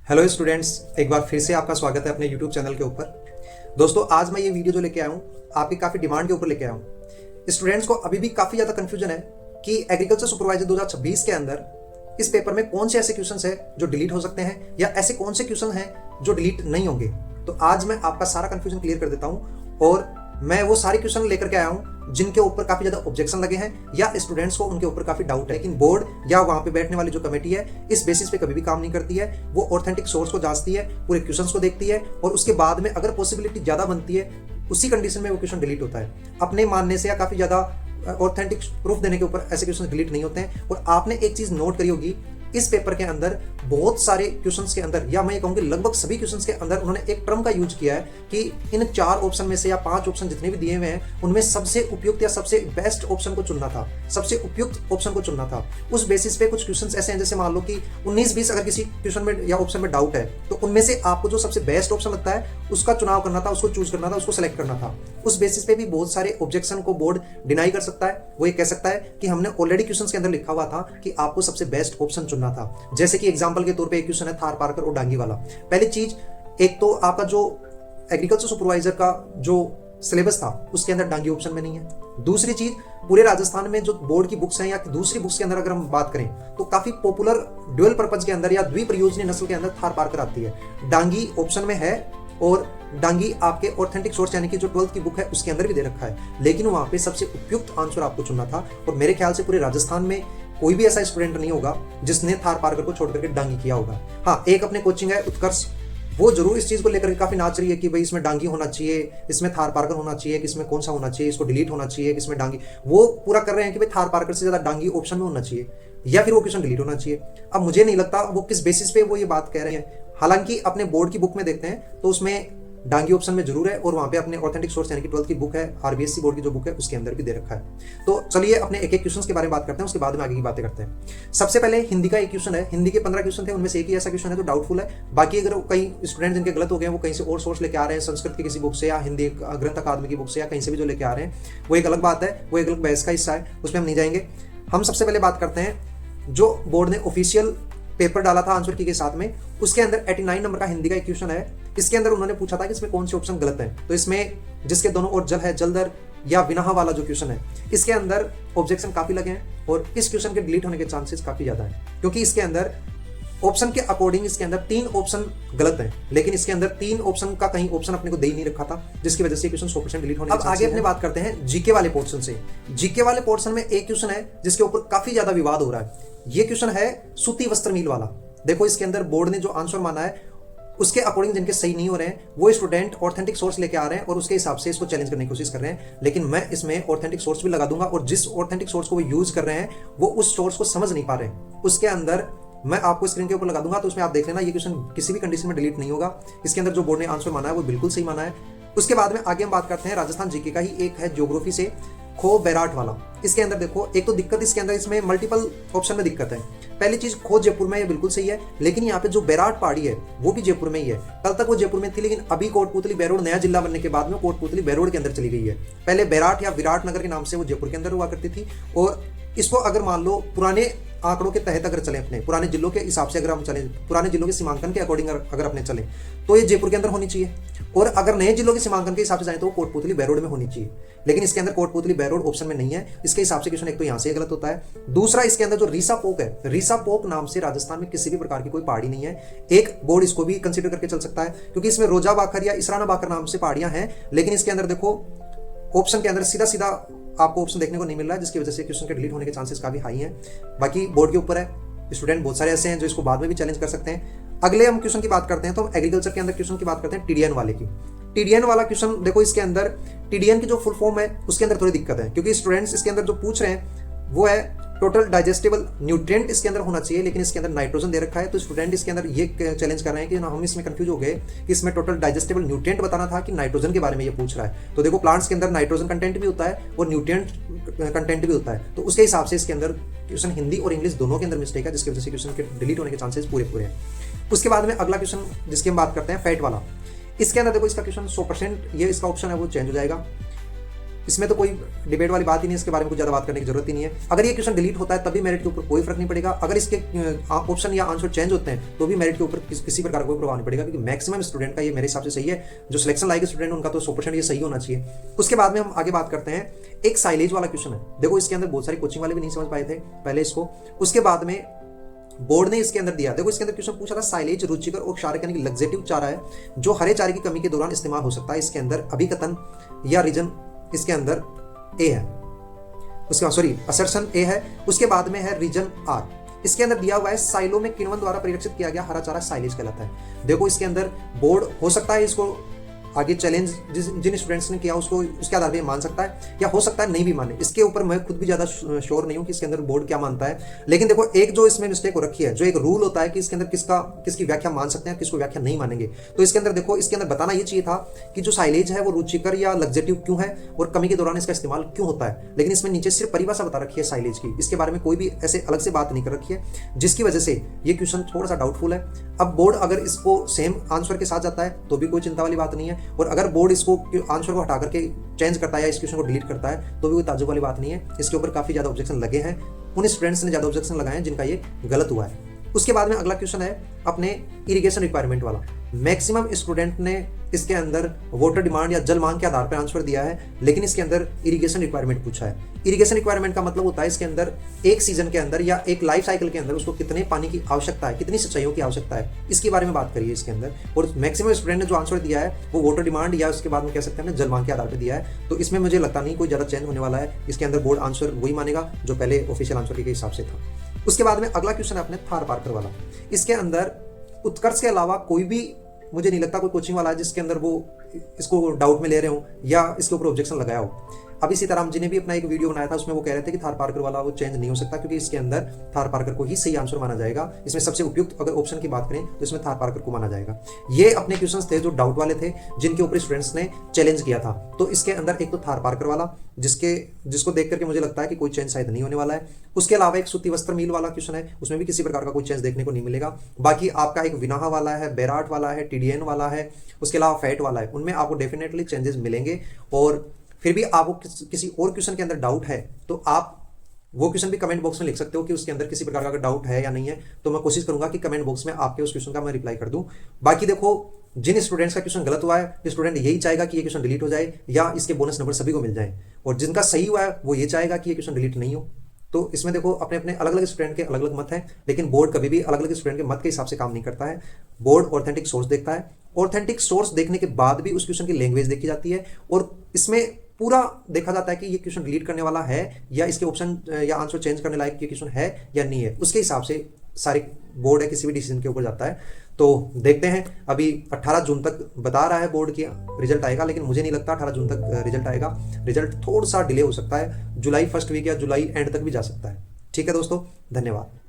Hello students, एक बार फिर से आपका स्वागत है अपने यूट्यूब चैनल के ऊपर। दोस्तों, आज मैं ये वीडियो जो लेके आया हूँ आपकी काफ़ी डिमांड के ऊपर लेके आया हूँ। स्टूडेंट्स को अभी भी काफ़ी ज़्यादा कन्फ्यूजन है कि एग्रीकल्चर सुपरवाइजर 2026 के अंदर इस पेपर में कौन से ऐसे क्वेश्चन है जो डिलीट हो सकते हैं या ऐसे कौन से क्वेश्चन हैं जो डिलीट नहीं होंगे। तो आज मैं आपका सारा कन्फ्यूजन क्लियर कर देता हूँ और मैं वो सारे क्वेश्चन लेकर के आया हूँ जिनके ऊपर काफी ज्यादा ऑब्जेक्शन लगे हैं या स्टूडेंट्स को उनके ऊपर काफी डाउट है, लेकिन बोर्ड या वहां पे बैठने वाली जो कमेटी है इस बेसिस पे कभी भी काम नहीं करती है। वो ऑथेंटिक सोर्स को जांचती है, पूरे क्वेश्चंस को देखती है और उसके बाद में अगर पॉसिबिलिटी ज्यादा बनती है उसी कंडीशन में वो क्वेश्चन डिलीट होता है। अपने मानने से या काफी ज्यादा ऑथेंटिक प्रूफ देने के ऊपर ऐसे क्वेश्चन डिलीट नहीं होते हैं। और आपने एक चीज नोट करी होगी, इस पेपर के अंदर बहुत सारे क्वेश्चंस के अंदर या मैं ये कहूंगी लगभग सभी क्वेश्चंस के अंदर उन्होंने एक टर्म का यूज किया है कि इन 4 ऑप्शन में से या 5 ऑप्शन जितने भी दिए हुए हैं उनमें सबसे उपयुक्त या सबसे बेस्ट ऑप्शन को चुनना था, सबसे उपयुक्त ऑप्शन को चुनना था। उस बेसिस पे कुछ क्वेश्चंस ऐसे हैं, जैसे मान लो कि 19-20 अगर किसी क्वेश्चन में या ऑप्शन में डाउट है तो उनमें से आपको जो सबसे बेस्ट ऑप्शन लगता है उसका चुनाव करना था, उसको चूज करना था, उसको सेलेक्ट करना था। उस बेसिस पे भी बहुत सारे ऑब्जेक्शन को बोर्ड डिनाई कर सकता है। वो ये कह सकता है कि हमने ऑलरेडी क्वेश्चन के अंदर लिखा हुआ था कि आपको सबसे बेस्ट ऑप्शन चुनना था। जैसे कि एग्जांपल के तौर पे एक क्वेश्चन है थार पार्कर और डांगी वाला। पहली चीज, एक तो आपका जो एग्रीकल्चर सुपरवाइजर का जो सिलेबस था उसके अंदर डांगी ऑप्शन में नहीं है। दूसरी चीज, पूरे राजस्थान में जो बोर्ड की बुक्स हैं या दूसरी बुक्स के अंदर अगर हम बात करें तो काफी पॉपुलर ड्यूअल पर्पज के अंदर या द्विप्रयोजनीय नस्ल के अंदर थार पार्कर आती है। डांगी ऑप्शन में है और डांगी आपके ऑथेंटिक सोर्स यानी कि जो 12th की बुक है उसके अंदर भी दे रखा है, लेकिन वहां पे सबसे उपयुक्त आंसर आपको चुनना था। और मेरे ख्याल से पूरे राजस्थान में कोई भी ऐसा स्टूडेंट नहीं होगा जिसने थार पार्कर को छोड़ करके डांगी किया होगा। हाँ, एक अपने कोचिंग है उत्कर्ष, वो जरूर इस चीज को लेकर काफी नाच रही है कि भाई इसमें डांगी होना चाहिए, इसमें थार पार्कर होना चाहिए, कि इसमें कौन सा होना चाहिए, इसको डिलीट होना चाहिए, कि इसमें डांगी। वो पूरा कर रहे हैं कि भाई थार पार्कर से ज्यादा डांगी ऑप्शन में होना चाहिए या फिर वो क्वेश्चन डिलीट होना चाहिए। अब मुझे नहीं लगता वो किस बेसिस पे वो ये बात कह रहे हैं। हालांकि अपने बोर्ड की बुक में देखते हैं तो उसमें डांगी ऑप्शन में जरूर है और वहां पे अपने ऑथेंटिक सोर्स यानी कि 12th की बुक है, आरबीएससी बोर्ड की जो बुक है उसके अंदर भी दे रखा है। तो चलिए अपने एक एक क्वेश्चन के बारे में बात करते हैं, उसके बाद में आगे की बातें करते हैं। सबसे पहले हिंदी का एक क्वेश्चन है। हिंदी के 15 क्वेश्चन थे, उनमें से एक ही ऐसा क्वेश्चन है जो डाउटफुल है। बाकी अगर कई स्टूडेंट जिनके गलत हो गए वो कहीं से और सोर्स लेके आ रहे हैं, संस्कृत की किसी बुक से या हिंदी ग्रंथ अकादमी की बुक से या कहीं से भी जो लेके आ रहे हैं, वो एक अलग बात है, वो एक अलग बहस का हिस्सा है, उसमें हम नहीं जाएंगे। हम सबसे पहले बात करते हैं जो बोर्ड ने ऑफिशियल पेपर डाला था आंसर की के साथ में, उसके अंदर 89 नंबर का हिंदी का एक क्वेश्चन है। इसके अंदर उन्होंने पूछा था कि इसमें कौन से ऑप्शन गलत है। तो इसमें जिसके दोनों ओर जल है, जलदर या विनाह वाला जो क्वेश्चन है, इसके अंदर ऑब्जेक्शन काफी लगे हैं और इस क्वेश्चन के डिलीट होने के चांसेस काफी ज्यादा है, क्योंकि इसके अंदर ऑप्शन के अकॉर्डिंग इसके अंदर 3 ऑप्शन गलत हैं, लेकिन इसके अंदर 3 ऑप्शन का कहीं ऑप्शन अपने को दे ही नहीं रखा था, जिसकी वजह से क्वेश्चन 100% डिलीट होने। अब आगे अपने बात करते हैं जीके वाले पोर्शन से। जीके वाले पोर्शन में एक क्वेश्चन है जिसके ऊपर काफी ज्यादा विवाद हो रहा है। ये क्वेश्चन है सूती वस्त्र मिल वाला। देखो, इसके अंदर बोर्ड ने जो आंसर माना है उसके अकॉर्डिंग जिनके सही नहीं हो रहे हैं वो स्टूडेंट ऑथेंटिक सोर्स लेके आ रहे हैं और उसके हिसाब से इसको चैलेंज करने की कोशिश कर रहे हैं। लेकिन मैं इसमें ऑथेंटिक सोर्स भी लगा दूंगा और जिस ऑथेंटिक सोर्स को वो यूज कर रहे हैं वो उस सोर्स को समझ नहीं पा रहे हैं, उसके अंदर मैं आपको स्क्रीन के ऊपर लगा दूंगा, तो उसमें आप देख लेना। ये क्वेश्चन किसी भी कंडीशन में डिलीट नहीं होगा। इसके अंदर जो बोर्ड ने आंसर माना है वो बिल्कुल सही माना है। उसके बाद में आगे हम बात करते हैं राजस्थान जीके का ही एक है ज्योग्राफी से, खो बैराट वाला। इसके अंदर देखो, एक तो दिक्कत इसके अंदर इसमें मल्टीपल ऑप्शन में दिक्कत है। पहली चीज, खो जयपुर में, ये बिल्कुल सही है, लेकिन यहाँ पे जो बैराट पहाड़ी है वो भी जयपुर में ही है। कल तक वो जयपुर में थी, लेकिन अभी कोटपुतली बैरोड़ नया जिला बनने के बाद में कोटपुतली बैरोड़ के अंदर चली गई है। पहले बैराट या विराट नगर के नाम से वो जयपुर के अंदर हुआ करती थी। और इसको अगर मान लो पुराने आंकड़ों के तहत अगर चले, अपने पुराने जिलों के हिसाब से अगर हम चले, पुराने जिलों के सीमांकन के अकॉर्डिंग अगर अपने चले तो ये जयपुर के अंदर होनी चाहिए। और अगर नए जिलों के सीमांकन के हिसाब से जाए तो कोटपुतली बैरोड़ में होनी चाहिए, लेकिन इसके अंदर कोटपुतली बैरोड़ ऑप्शन में नहीं है। इसके हिसाब से क्वेश्चन एक तो यहाँ से गलत होता है। दूसरा, इसके अंदर जो रीसा पोक है, रीसा पोक नाम से राजस्थान में किसी भी प्रकार की कोई पहाड़ी नहीं है। एक बोर्ड इसको भी कंसिडर करके चल सकता है, क्योंकि इसमें रोजा बाखर या इसराना बाखर नाम से पहाड़ियां हैं, लेकिन इसके अंदर देखो ऑप्शन के अंदर सीधा सीधा आपको ऑप्शन देखने को नहीं मिल रहा है, जिसकी वजह से क्वेश्चन के डिलीट होने के चांसेस काफी हाई हैं। बाकी बोर्ड के ऊपर है, स्टूडेंट बहुत सारे ऐसे हैं जो इसको बाद में भी चैलेंज कर सकते हैं। अगले हम क्वेश्चन की बात करते हैं तो हम एग्रीकल्चर के अंदर क्वेश्चन की बात करते हैं टीडीएन वाले की। टीडीएन वाला क्वेश्चन देखो, इसके अंदर टीडीएन की जो फुल फॉर्म है उसके अंदर थोड़ी दिक्कत है, क्योंकि स्टूडेंट्स इसके अंदर जो पूछ रहे हैं वो है टोटल डाइजेस्टेबल न्यूट्रिएंट इसके अंदर होना चाहिए, लेकिन इसके अंदर नाइट्रोजन दे रखा है। तो स्टूडेंट इसके अंदर ये चैलेंज कर रहे हैं कि हम इसमें कंफ्यूज हो गए कि इसमें टोटल डाइजेस्टेबल न्यूट्रिएंट बताना था कि नाइट्रोजन के बारे में ये पूछ रहा है। तो देखो, प्लांट्स के अंदर नाइट्रोजन कंटेंट भी होता है और न्यूट्रिएंट कंटेंट भी होता है, तो उसके हिसाब से इसके अंदर क्वेश्चन हिंदी और इंग्लिश दोनों के अंदर मिस्टेक है, जिसकी वजह से क्वेश्चन के डिलीट होने के चांसेस पूरे पूरे हैं। उसके बाद में अगला क्वेश्चन जिसकी हम बात करते हैं फैट वाला। इसके अंदर देखो, इसका क्वेश्चन 100% ये इसका ऑप्शन है वो चेंज हो जाएगा। इसमें तो कोई डिबेट वाली बात ही नहीं, इसके बारे में कुछ ज़्यादा बात करने की जरूरत ही नहीं है। अगर ये क्वेश्चन डिलीट होता है तब भी मेरिट के ऊपर कोई फर्क नहीं पड़ेगा, अगर इसके ऑप्शन या आंसर चेंज होते हैं तो भी मेरिट के ऊपर किसी प्रकार का कोई प्रभाव नहीं पड़ेगा, क्योंकि मैक्सिमम स्टूडेंट का ये मेरे हिसाब से सही है। जो सिलेक्शन लाएंगे स्टूडेंट उनका तो 100% ये सही होना चाहिए। उसके बाद में हम आगे बात करते हैं, एक साइलेज वाला क्वेश्चन है। देखो इसके अंदर बहुत सारी कोचिंग वाले भी नहीं समझ पाए थे पहले इसको, उसके बाद में बोर्ड ने इसके अंदर दिया। देखो इसके अंदर क्वेश्चन पूछा था, साइलेज रुचिकर और क्षारक यानी कि लग्जेटिव चारा है जो हरे चारे की कमी के दौरान इस्तेमाल हो सकता है। इसके अंदर अभिकथन या रीजन इसके अंदर ए है, उसके बाद सॉरी असर्शन ए है। उसके बाद में है रीजन आर। इसके अंदर दिया हुआ है साइलो में किण्वन द्वारा परिरक्षित किया गया हरा चारा साइलेज कहलाता है। देखो इसके अंदर बोर्ड हो सकता है इसको आगे चैलेंज जिन स्टूडेंट्स ने किया उसको उसके आधार पर मान सकता है, या हो सकता है नहीं भी माने। इसके ऊपर मैं खुद भी ज्यादा श्योर नहीं हूं कि इसके अंदर बोर्ड क्या मानता है। लेकिन देखो एक जो इसमें मिस्टेक हो रखी है, जो एक रूल होता है कि इसके अंदर किसकी व्याख्या मान सकते हैं, किसको व्याख्या नहीं मानेंगे। तो इसके अंदर देखो, इसके अंदर बताना ये चाहिए था कि जो साइलेज है वो रुचिकर या लग्जेटिव क्यों है और कमी के दौरान इसका इस्तेमाल क्यों होता है। लेकिन इसमें नीचे सिर्फ परिभाषा बता रखी है साइलेज की, इसके बारे में कोई भी ऐसे अलग से बात नहीं कर रखी है, जिसकी वजह से ये क्वेश्चन थोड़ा सा डाउटफुल है। अब बोर्ड अगर इसको सेम आंसर के साथ जाता है तो भी कोई चिंता वाली बात नहीं है, और अगर बोर्ड इसको आंसर को हटा करके चेंज करता है या इस क्वेश्चन को डिलीट करता है तो भी कोई ताज्जुब वाली बात नहीं है। इसके ऊपर काफी ज्यादा ऑब्जेक्शन लगे हैं, उन स्टूडेंट्स ने ज्यादा ऑब्जेक्शन लगाए हैं जिनका ये गलत हुआ है। उसके बाद में अगला क्वेश्चन है अपने इरिगेशन रिक्वायरमेंट वाला। मैक्सिमम स्टूडेंट ने इसके अंदर वाटर डिमांड या जल मांग के आधार पर आंसर दिया है, लेकिन इसके अंदर इरिगेशन रिक्वायरमेंट पूछा है। इरिगेशन रिक्वायरमेंट का मतलब होता है इसके अंदर एक सीजन के अंदर या एक लाइफ साइकिल के अंदर उसको कितने पानी की आवश्यकता है, कितनी सिंचाइयों की आवश्यकता है, इसके बारे में बात करिए इसके अंदर। और मैक्सिमम स्टूडेंट ने जो आंसर दिया है वो वाटर डिमांड या उसके बाद में कह सकते हैं जल मांग के आधार पर दिया है। तो इसमें मुझे लगता नहीं कोई ज्यादा चेंज होने वाला है। इसके अंदर बोर्ड आंसर वही मानेगा जो पहले ऑफिशियल आंसर के हिसाब से था। उसके बाद में अगला क्वेश्चन है अपने थार पार्कर वाला। इसके अंदर उत्कर्ष के अलावा कोई भी मुझे नहीं लगता कोई कोचिंग वाला है जिसके अंदर वो इसको डाउट में ले रहे हो या इसके ऊपर ऑब्जेक्शन लगाया हो। अभी सीताराम जी ने भी अपना एक वीडियो बनाया था, उसमें वो कह रहे थे कि थार पार्कर वाला वो चेंज नहीं हो सकता, क्योंकि इसके अंदर थार पार्कर को ही सही आंसर माना जाएगा। इसमें सबसे उपयुक्त अगर ऑप्शन की बात करें तो इसमें थार पार्कर को माना जाएगा। ये अपने क्वेश्चंस थे जो डाउट वाले थे, जिनके ऊपर स्टूडेंट्स ने चैलेंज किया था। तो इसके अंदर एक तो थार पार्कर वाला जिसको देख करके मुझे लगता है कि कोई चेंज शायद नहीं होने वाला है। उसके अलावा एक सूती वस्त्र मिल वाला क्वेश्चन है, उसमें भी किसी प्रकार का कोई चेंज देखने को नहीं मिलेगा। बाकी आपका एक विनाहा वाला है, बैराट वाला है, टीडीएन वाला है, उसके अलावा फैट वाला है, उनमें आपको डेफिनेटली चेंजेस मिलेंगे। और फिर भी आपको किसी और क्वेश्चन के अंदर डाउट है तो आप वो क्वेश्चन भी कमेंट बॉक्स में लिख सकते हो कि उसके अंदर किसी प्रकार का अगर डाउट है या नहीं है, तो मैं कोशिश करूंगा कि कमेंट बॉक्स में आपके उस क्वेश्चन का मैं रिप्लाई कर दूं। बाकी देखो, जिन स्टूडेंट्स का क्वेश्चन गलत हुआ है, स्टूडेंट यही चाहेगा कि ये क्वेश्चन डिलीट हो जाए या इसके बोनस नंबर सभी को मिल जाए, और जिनका सही हुआ है वो ये चाहेगा कि ये क्वेश्चन डिलीट नहीं हो। तो इसमें देखो अपने अपने अलग अलग स्टूडेंट के अलग अलग मत हैं, लेकिन बोर्ड कभी भी अलग अलग स्टूडेंट के मत के हिसाब से काम नहीं करता है। बोर्ड ऑथेंटिक सोर्स देखता है, ऑथेंटिक सोर्स देखने के बाद भी उस क्वेश्चन की लैंग्वेज देखी जाती है, और इसमें पूरा देखा जाता है कि ये क्वेश्चन डिलीट करने वाला है या इसके ऑप्शन या आंसर चेंज करने लायक ये क्वेश्चन है या नहीं है। उसके हिसाब से सारी बोर्ड है किसी भी डिसीजन के ऊपर जाता है। तो देखते हैं, अभी 18 जून तक बता रहा है बोर्ड की रिजल्ट आएगा, लेकिन मुझे नहीं लगता 18 जून तक रिजल्ट आएगा। रिजल्ट थोड़ा सा डिले हो सकता है, जुलाई फर्स्ट वीक या जुलाई एंड तक भी जा सकता है। ठीक है दोस्तों, धन्यवाद।